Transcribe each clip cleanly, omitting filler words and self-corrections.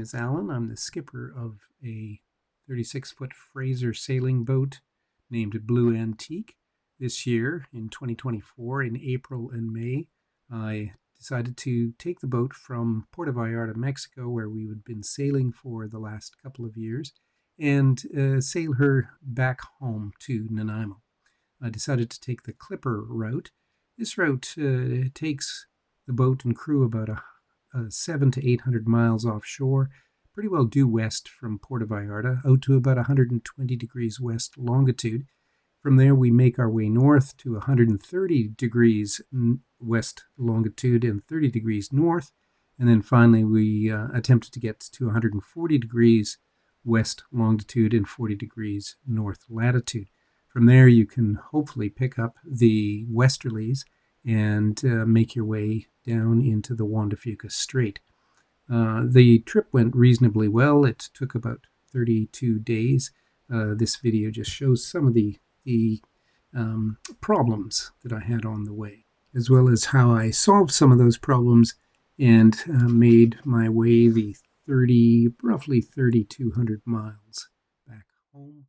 is Alan. I'm the skipper of a 36-foot Fraser sailing boat named Blue Antique. This year, in 2024, in April and May, I decided to take the boat from Puerto Vallarta, Mexico, where we had been sailing for the last couple of years, and sail her back home to Nanaimo. I decided to take the Clipper route. This route takes the boat and crew about 700 to 800 miles offshore, pretty well due west from Puerto Vallarta, out to about 120 degrees west longitude. From there, we make our way north to 130 degrees west longitude and 30 degrees north. And then finally, we attempted to get to 140 degrees west longitude and 40 degrees north latitude. From there, you can hopefully pick up the westerlies and make your way down into the Juan de Fuca Strait. The trip went reasonably well. It took about 32 days. This video just shows some of the problems that I had on the way, as well as how I solved some of those problems and made my way the roughly 3,200 miles back home.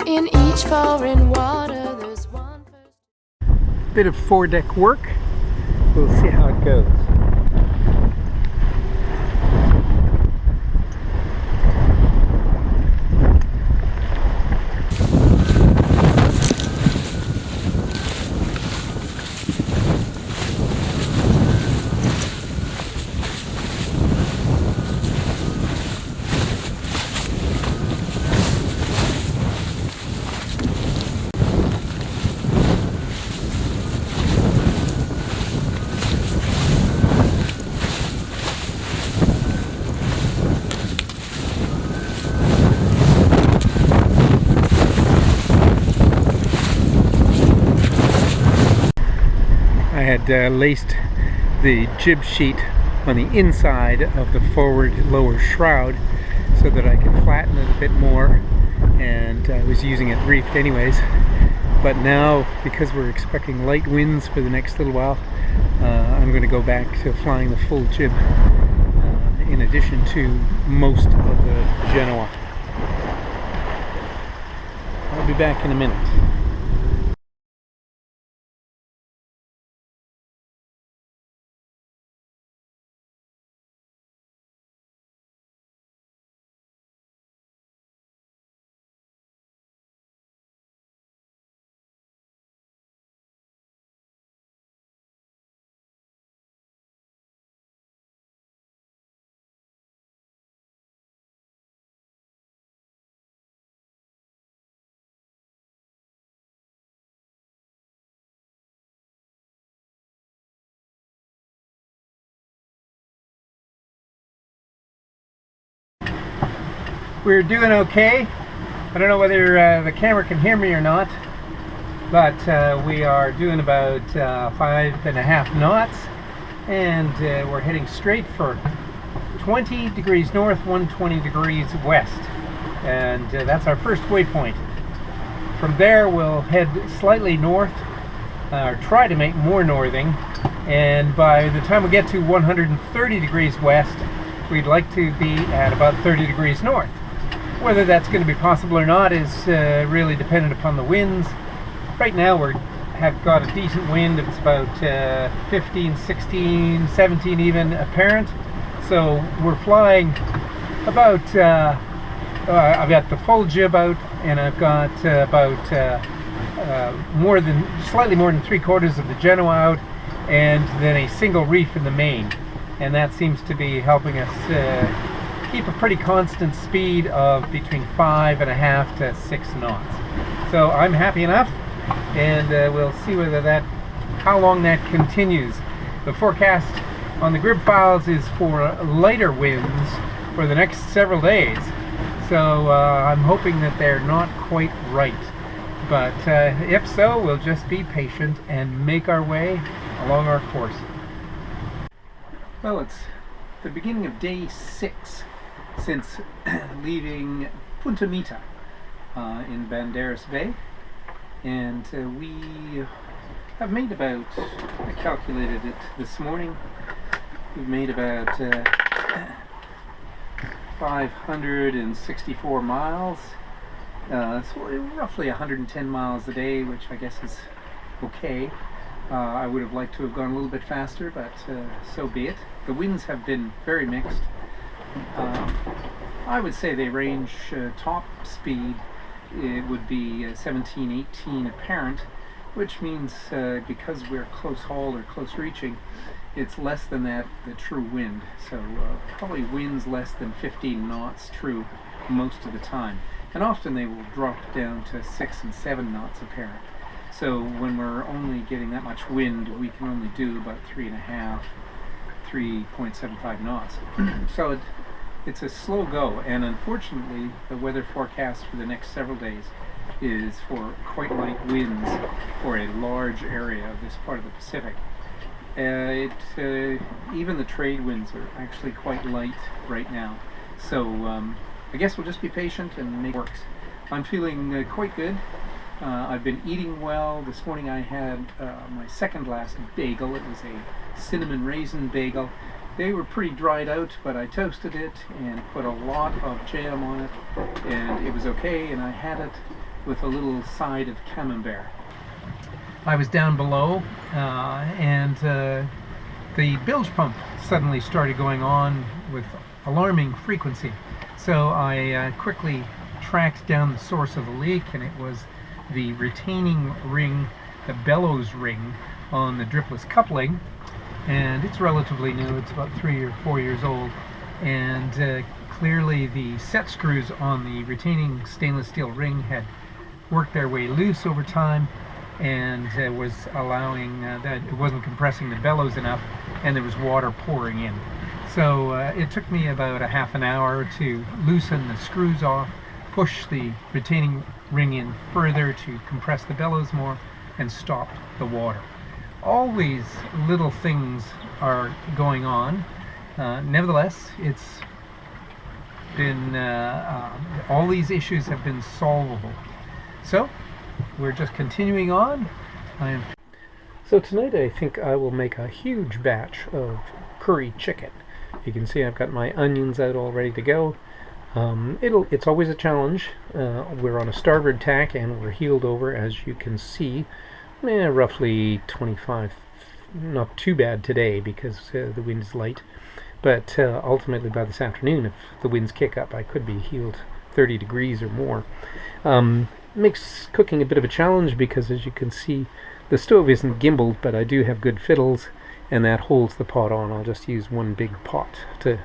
In each foreign water, there's one first. Bit of foredeck work. We'll see how it goes. I had laced the jib sheet on the inside of the forward lower shroud so that I could flatten it a bit more, and I was using it reefed anyways. But now, because we're expecting light winds for the next little while, I'm going to go back to flying the full jib in addition to most of the Genoa. I'll be back in a minute. We're doing okay. I don't know whether the camera can hear me or not, but we are doing about 5.5 knots, and we're heading straight for 20 degrees north, 120 degrees west, and that's our first waypoint. From there we'll head slightly north, or try to make more northing, and by the time we get to 130 degrees west, we'd like to be at about 30 degrees north. Whether that's going to be possible or not is really dependent upon the winds. Right now we have got a decent wind. It's about 15, 16, 17 even apparent. So we're flying about, I've got the full jib out, and I've got slightly more than 3/4 of the Genoa out, and then a single reef in the main. And that seems to be helping us keep a pretty constant speed of between 5.5 to 6 knots. So I'm happy enough, and we'll see how long that continues. The forecast on the grid files is for lighter winds for the next several days. So I'm hoping that they're not quite right. But if so, we'll just be patient and make our way along our course. Well, it's the beginning of day 6 since leaving Punta Mita in Banderas Bay, and we have made about, I calculated it this morning, we've made about 564 miles, so roughly 110 miles a day, which I guess is okay. I would have liked to have gone a little bit faster, but so be it. The winds have been very mixed. I would say they range top speed, it would be 17, 18 apparent, which means because we're close haul or close reaching, it's less than that, the true wind. So probably winds less than 15 knots true most of the time. And often they will drop down to 6 and 7 knots apparent. So when we're only getting that much wind, we can only do about 3.5, 3.75 knots. So it's a slow go, and unfortunately the weather forecast for the next several days is for quite light winds for a large area of this part of the Pacific. Even the trade winds are actually quite light right now. So I guess we'll just be patient and make it work. I'm feeling quite good. I've been eating well. This morning I had my second last bagel. It was a cinnamon raisin bagel. They were pretty dried out, but I toasted it and put a lot of jam on it, and it was okay, and I had it with a little side of camembert. I was down below and the bilge pump suddenly started going on with alarming frequency. So I quickly tracked down the source of the leak, and it was the retaining ring, the bellows ring on the dripless coupling, and it's relatively new. It's about 3 or 4 years old, and clearly the set screws on the retaining stainless steel ring had worked their way loose over time, and was allowing that it wasn't compressing the bellows enough, and there was water pouring in. So it took me about a half an hour to loosen the screws off, push the retaining ring in further to compress the bellows more, and stop the water. All these little things are going on. Nevertheless, it's been all these issues have been solvable. So we're just continuing on. So tonight I think I will make a huge batch of curry chicken. You can see I've got my onions out all ready to go. It's always a challenge. We're on a starboard tack and we're heeled over, as you can see, roughly 25. Not too bad today because the wind's light, but ultimately by this afternoon, if the winds kick up, I could be heeled 30 degrees or more. Makes cooking a bit of a challenge because, as you can see, the stove isn't gimbaled, but I do have good fiddles, and that holds the pot on. I'll just use one big pot to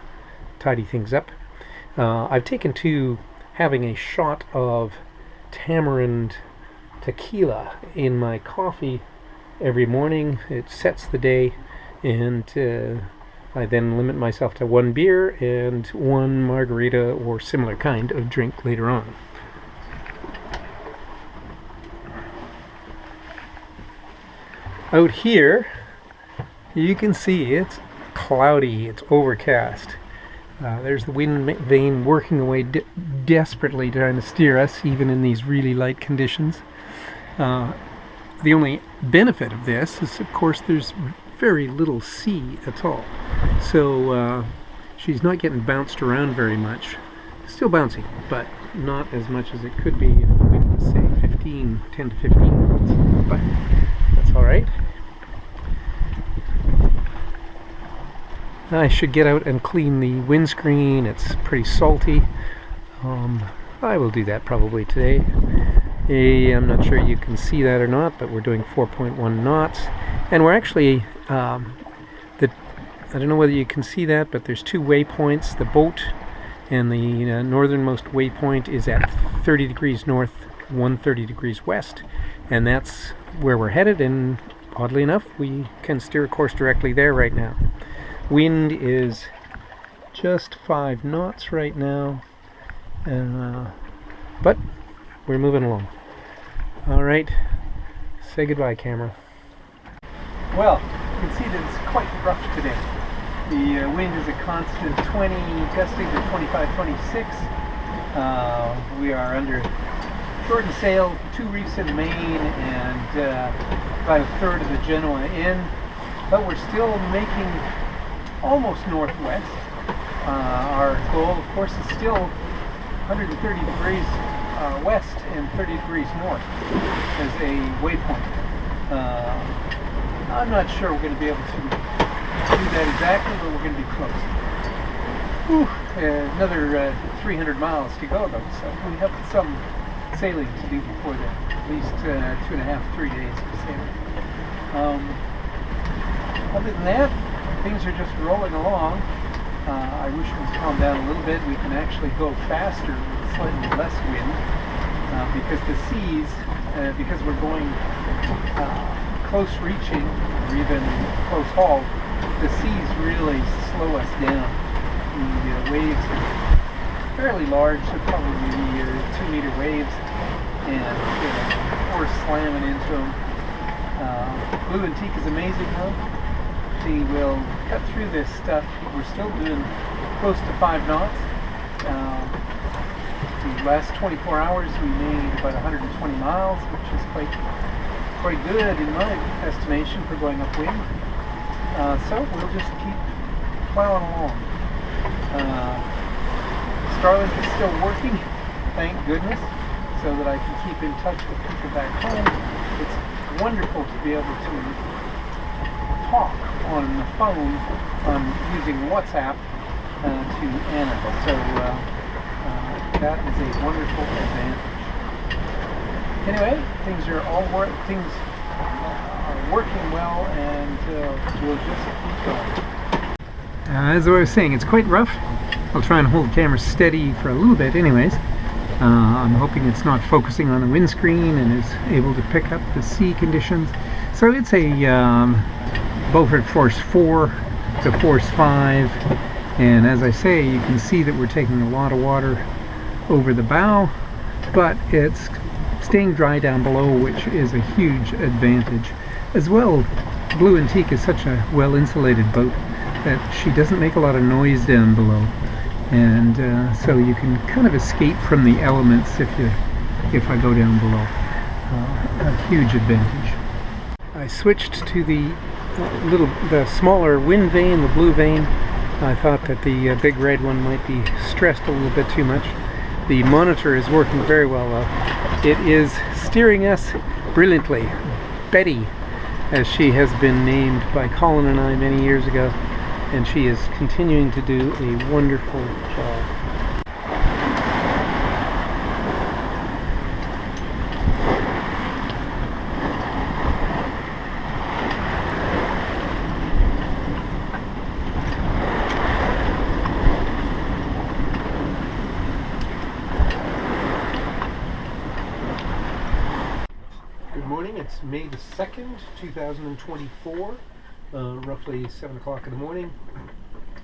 tidy things up. I've taken to having a shot of tamarind tequila in my coffee every morning. It sets the day, and I then limit myself to one beer and one margarita or similar kind of drink later on. Out here, you can see it's cloudy, it's overcast. There's the wind vane working away desperately trying to steer us, even in these really light conditions. The only benefit of this is, of course, there's very little sea at all. So she's not getting bounced around very much. Still bouncing, but not as much as it could be if the wind was, say, 10 to 15 knots. But that's all right. I should get out and clean the windscreen. It's pretty salty. I will do that probably today. I'm not sure you can see that or not, but we're doing 4.1 knots, and we're actually I don't know whether you can see that, but there's two waypoints. The boat and the northernmost waypoint is at 30 degrees north, 130 degrees west, and that's where we're headed, and oddly enough we can steer a course directly there right now. Wind is just 5 knots right now, but we're moving along. Alright, say goodbye, camera. Well, you can see that it's quite rough today. The wind is a constant 20, gusting to 25, 26. We are under shortened sail, 2 reefs in Maine, and about a third of the Genoa in, but we're still making almost northwest. Our goal, of course, is still 130 degrees west and 30 degrees north as a waypoint. I'm not sure we're going to be able to do that exactly, but we're going to be close. Another 300 miles to go, though, so we have some sailing to do before then. At least 2.5, 3 days of sailing. Other than that, things are just rolling along. I wish it would calm down a little bit. We can actually go faster with slightly less wind because the seas, because we're going close reaching or even close haul, the seas really slow us down. The waves are fairly large, so probably 2-meter waves, and we're slamming into them. Blue Antique is amazing though. She will cut through this stuff. We're still doing close to 5 knots. The last 24 hours we made about 120 miles, which is quite good in my estimation for going upwind. So we'll just keep plowing along. Starlink is still working, thank goodness, so that I can keep in touch with people back home. It's wonderful to be able to talk on the phone using WhatsApp to Anna. So that is a wonderful advantage. Anyway, things are working well, and we'll just keep going. As I was saying, it's quite rough. I'll try and hold the camera steady for a little bit anyways. I'm hoping it's not focusing on the windscreen and is able to pick up the sea conditions. So it's a Beaufort Force 4 to Force 5, and as I say, you can see that we're taking a lot of water over the bow, but it's staying dry down below, which is a huge advantage. As well, Blue Antique is such a well-insulated boat that she doesn't make a lot of noise down below, and so you can kind of escape from the elements if I go down below. A huge advantage. I switched to the smaller wind vane, the blue vane. I thought that the big red one might be stressed a little bit too much. The monitor is working very well though. It is steering us brilliantly. Betty, as she has been named by Colin and I many years ago, and she is continuing to do a wonderful job. Good morning, it's May the 2nd, 2024, roughly 7 o'clock in the morning.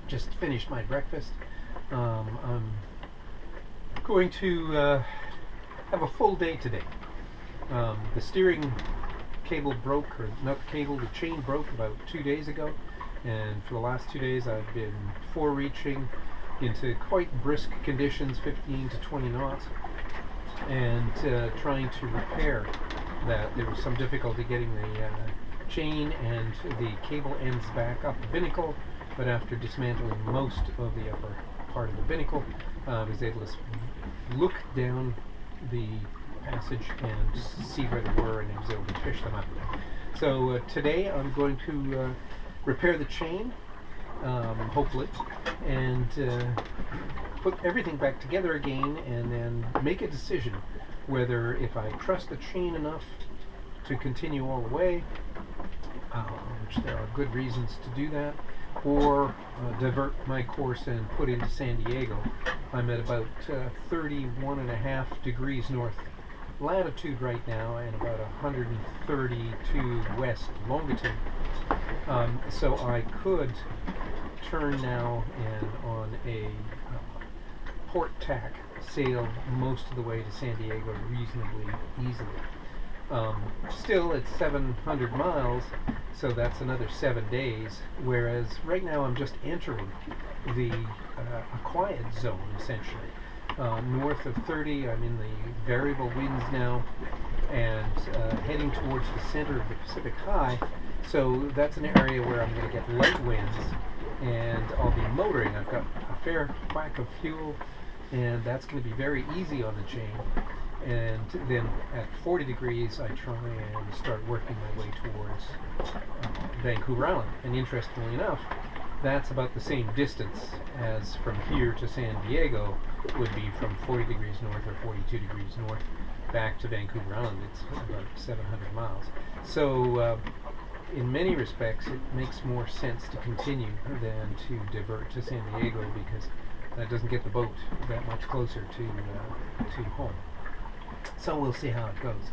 Just finished my breakfast. I'm going to have a full day today. The steering cable broke, or not the cable, the chain broke about 2 days ago, and for the last 2 days I've been forereaching into quite brisk conditions, 15 to 20 knots, and trying to repair that. There was some difficulty getting the chain and the cable ends back up the binnacle, but after dismantling most of the upper part of the binnacle, I was able to look down the passage and see where they were, and I was able to fish them up. So today I'm going to repair the chain, hopefully, and put everything back together again, and then make a decision whether if I trust the chain enough to continue all the way, which there are good reasons to do that, or divert my course and put into San Diego. I'm at about 31.5 degrees north latitude right now, and about 132 west longitude. So I could turn now and on a port tack sail most of the way to San Diego reasonably easily. Still, it's 700 miles, so that's another 7 days, whereas right now I'm just entering a quiet zone, essentially. North of 30, I'm in the variable winds now, and heading towards the center of the Pacific High, so that's an area where I'm going to get light winds, and I'll be motoring. I've got a fair whack of fuel, and that's going to be very easy on the chain. And then at 40 degrees, I try and start working my way towards Vancouver Island. And interestingly enough, that's about the same distance as from here to San Diego would be from 40 degrees north or 42 degrees north back to Vancouver Island. It's about 700 miles. So in many respects, it makes more sense to continue than to divert to San Diego, because that doesn't get the boat that much closer to home. So we'll see how it goes.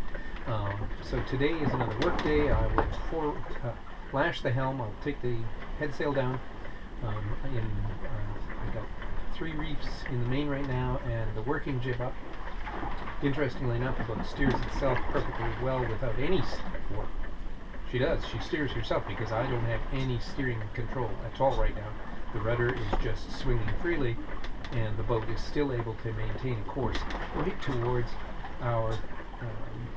So today is another work day. I will lash the helm. I'll take the head sail down. I've got 3 reefs in the main right now, and the working jib up. Interestingly enough, the boat steers itself perfectly well without any work. She does. She steers herself, because I don't have any steering control at all right now. The rudder is just swinging freely, and the boat is still able to maintain a course right towards our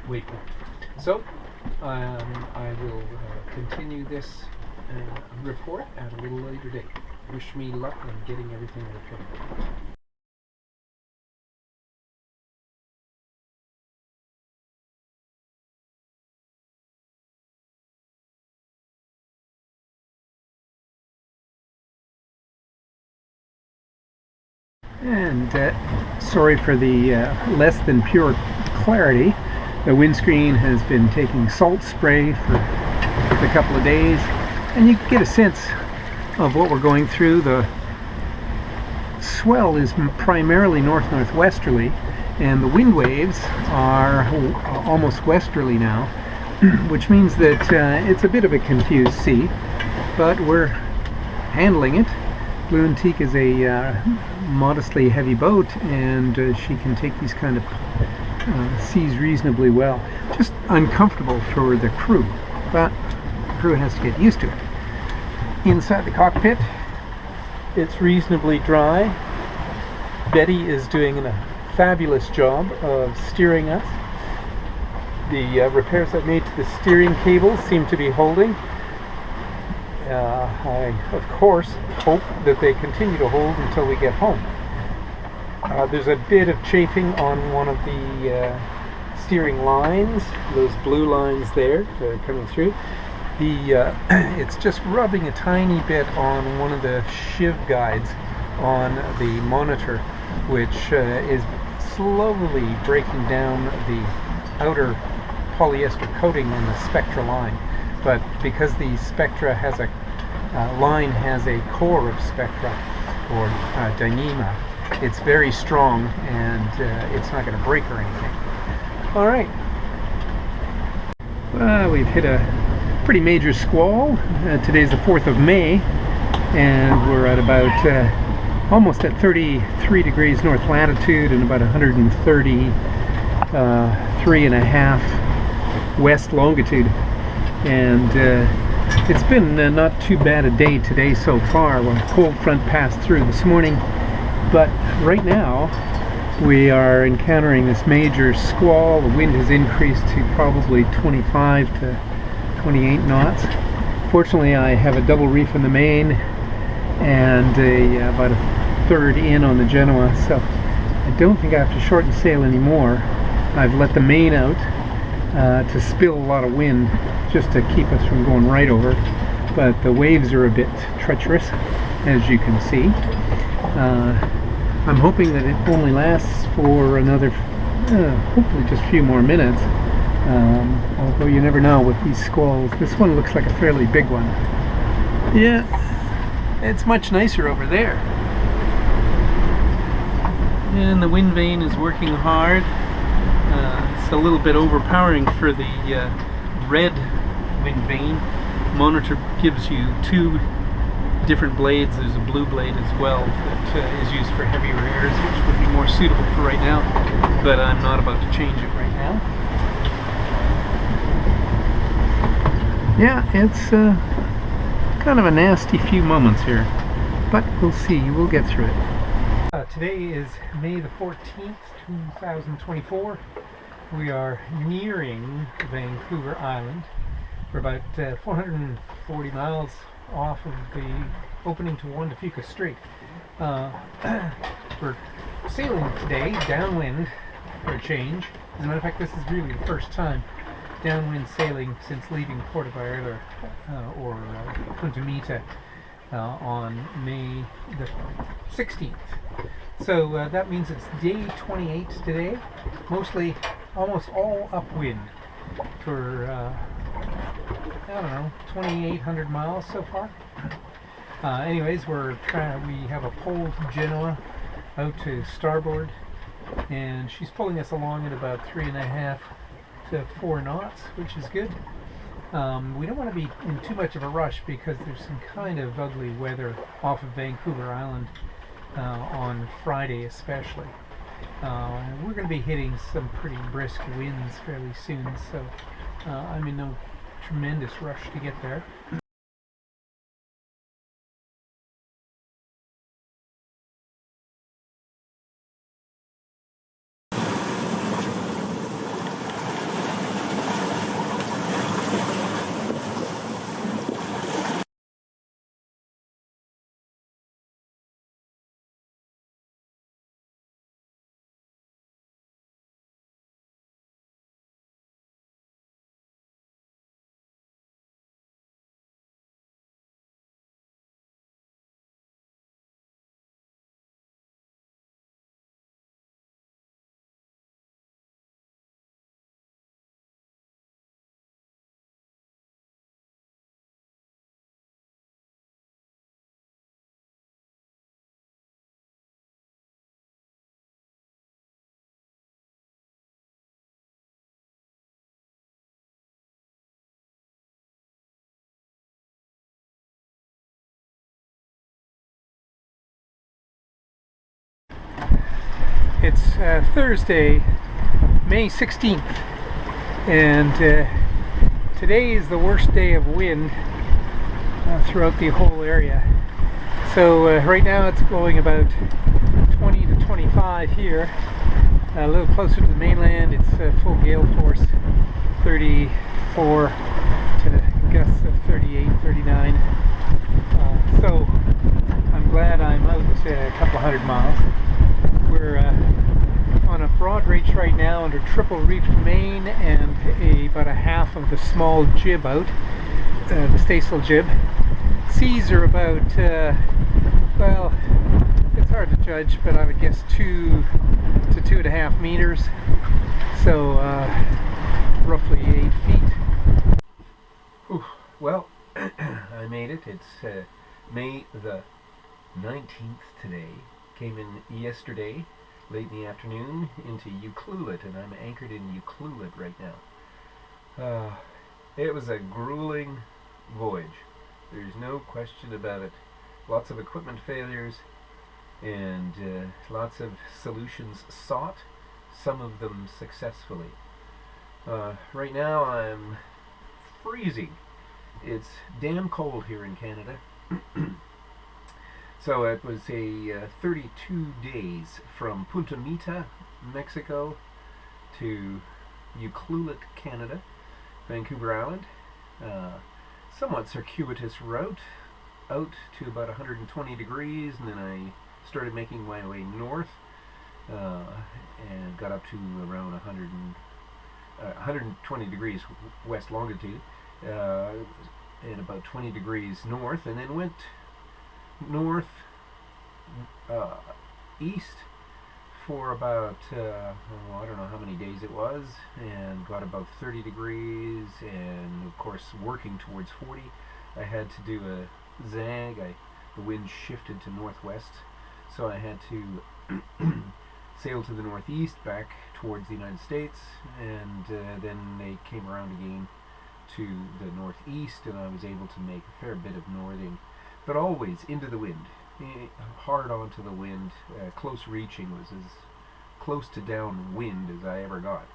waypoint. So I will continue this report at a little later date. Wish me luck in getting everything repaired. And sorry for the less than pure clarity. The windscreen has been taking salt spray for a couple of days, and you get a sense of what we're going through. The swell is primarily north-northwesterly, and the wind waves are almost westerly now, which means that it's a bit of a confused sea, but we're handling it. Blue Antique is a modestly heavy boat, and she can take these kind of seas reasonably well. Just uncomfortable for the crew, but the crew has to get used to it. Inside the cockpit, it's reasonably dry. Betty is doing a fabulous job of steering us. The repairs I've made to the steering cables seem to be holding. I, of course, hope that they continue to hold until we get home. There's a bit of chafing on one of the steering lines, those blue lines there coming through. It's just rubbing a tiny bit on one of the shiv guides on the monitor, which is slowly breaking down the outer polyester coating on the Spectra line. But because the Spectra has line has a core of Spectra, or Dyneema, it's very strong, and it's not going to break or anything. All right. We've hit a pretty major squall. Today's the 4th of May, and we're at about almost at 33 degrees north latitude and about 133.5 west longitude. And it's been not too bad a day today so far. Well, a cold front passed through this morning, but right now we are encountering this major squall. The wind has increased to probably 25 to 28 knots. Fortunately, I have a double reef in the main and about a third in on the Genoa, so I don't think I have to shorten sail anymore. I've let the main out to spill a lot of wind just to keep us from going right over, but the waves are a bit treacherous, as you can see. I'm hoping that it only lasts for another hopefully just a few more minutes, although you never know with these squalls. This one looks like a fairly big one. Yeah, it's much nicer over there, and the wind vane is working hard. It's a little bit overpowering for the red wind vane. Monitor gives you 2 different blades. There's a blue blade as well that is used for heavier airs, which would be more suitable for right now, but I'm not about to change it right now. Yeah, it's kind of a nasty few moments here, but we'll see. We'll get through it. Today is May the 14th, 2024. We are nearing Vancouver Island. We're about 440 miles off of the opening to Juan de Fuca Strait. We're sailing today downwind for a change. As a matter of fact, this is really the first time downwind sailing since leaving Puerto Vallarta or Punta Mita on May the 16th. So that means it's day 28 today, mostly almost all upwind for I don't know, 2,800 miles so far. Anyways, we have a pole Genoa out to starboard, and she's pulling us along at about 3.5 to 4 knots, which is good. We don't want to be in too much of a rush because there's some kind of ugly weather off of Vancouver Island on Friday especially. We're going to be hitting some pretty brisk winds fairly soon, so I'm in no tremendous rush to get there. It's Thursday, May 16th, and today is the worst day of wind throughout the whole area. So right now it's blowing about 20 to 25 here. A little closer to the mainland, it's full gale force, 34 to gusts of 38, 39. So I'm glad I'm out a couple hundred miles. We're on a broad reach right now under triple reefed main and about a half of the small jib out, the staysail jib. Seas are about, well, it's hard to judge, but I would guess 2 to 2.5 meters, so roughly 8 feet. Whew. Well, I made it. It's May the 19th today. Came in yesterday, late in the afternoon, into Ucluelet, and I'm anchored in Ucluelet right now. It was a grueling voyage. There's no question about it. Lots of equipment failures, and lots of solutions sought, some of them successfully. Right now I'm freezing. It's damn cold here in Canada. So it was a 32 days from Punta Mita, Mexico, to Ucluelet, Canada, Vancouver Island. Somewhat circuitous route out to about 120 degrees, and then I started making my way north and got up to around 120 degrees west longitude and about 20 degrees north, and then went north east for about I don't know how many days it was, and got about 30 degrees, and of course working towards 40. I had to do a zag. The wind shifted to northwest, so I had to sail to the northeast back towards the United States, and then they came around again to the northeast, and I was able to make a fair bit of northing, but always into the wind, hard onto the wind. Close reaching was as close to downwind as I ever got.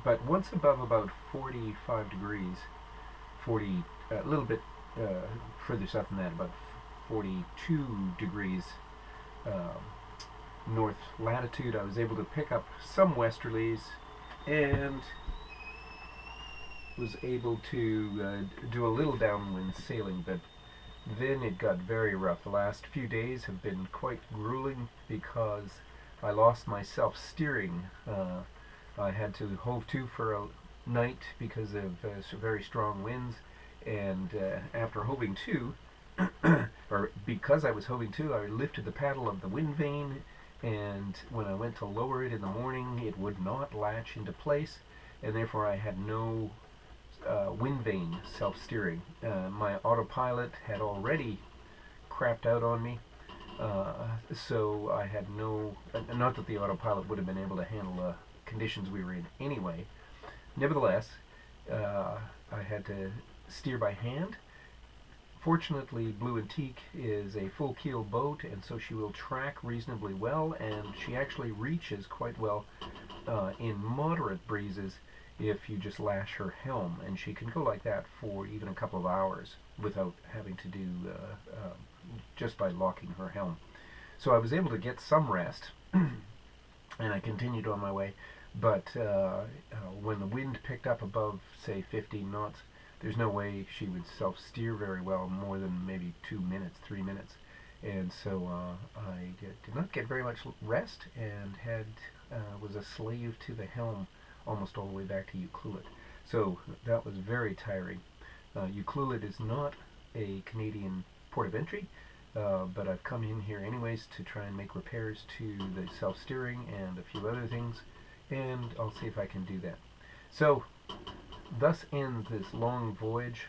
But once above about 45 degrees, 40, a little bit further south than that, about 42 degrees north latitude. I was able to pick up some westerlies and was able to do a little downwind sailing, but then it got very rough. The last few days have been quite grueling because I lost my self-steering. I had to hove to for a night because of very strong winds, and after hoving to, or because I was hoving to, I lifted the paddle of the wind vane, and when I went to lower it in the morning, it would not latch into place, and therefore I had no wind vane self-steering. My autopilot had already crapped out on me, so I had no, not that the autopilot would have been able to handle the conditions we were in anyway. Nevertheless, I had to steer by hand. Fortunately, Blue Antique is a full keel boat, and so she will track reasonably well, and she actually reaches quite well in moderate breezes if you just lash her helm, and she can go like that for even a couple of hours without having to do just by locking her helm. So I was able to get some rest, and I continued on my way. But when the wind picked up above, say, 15 knots, there's no way she would self-steer very well more than maybe 2 minutes, 3 minutes. And so I did not get very much rest, and was a slave to the helm almost all the way back to Ucluelet. So that was very tiring. Ucluelet is not a Canadian port of entry, but I've come in here anyways to try and make repairs to the self-steering and a few other things, and I'll see if I can do that. So thus ends this long voyage.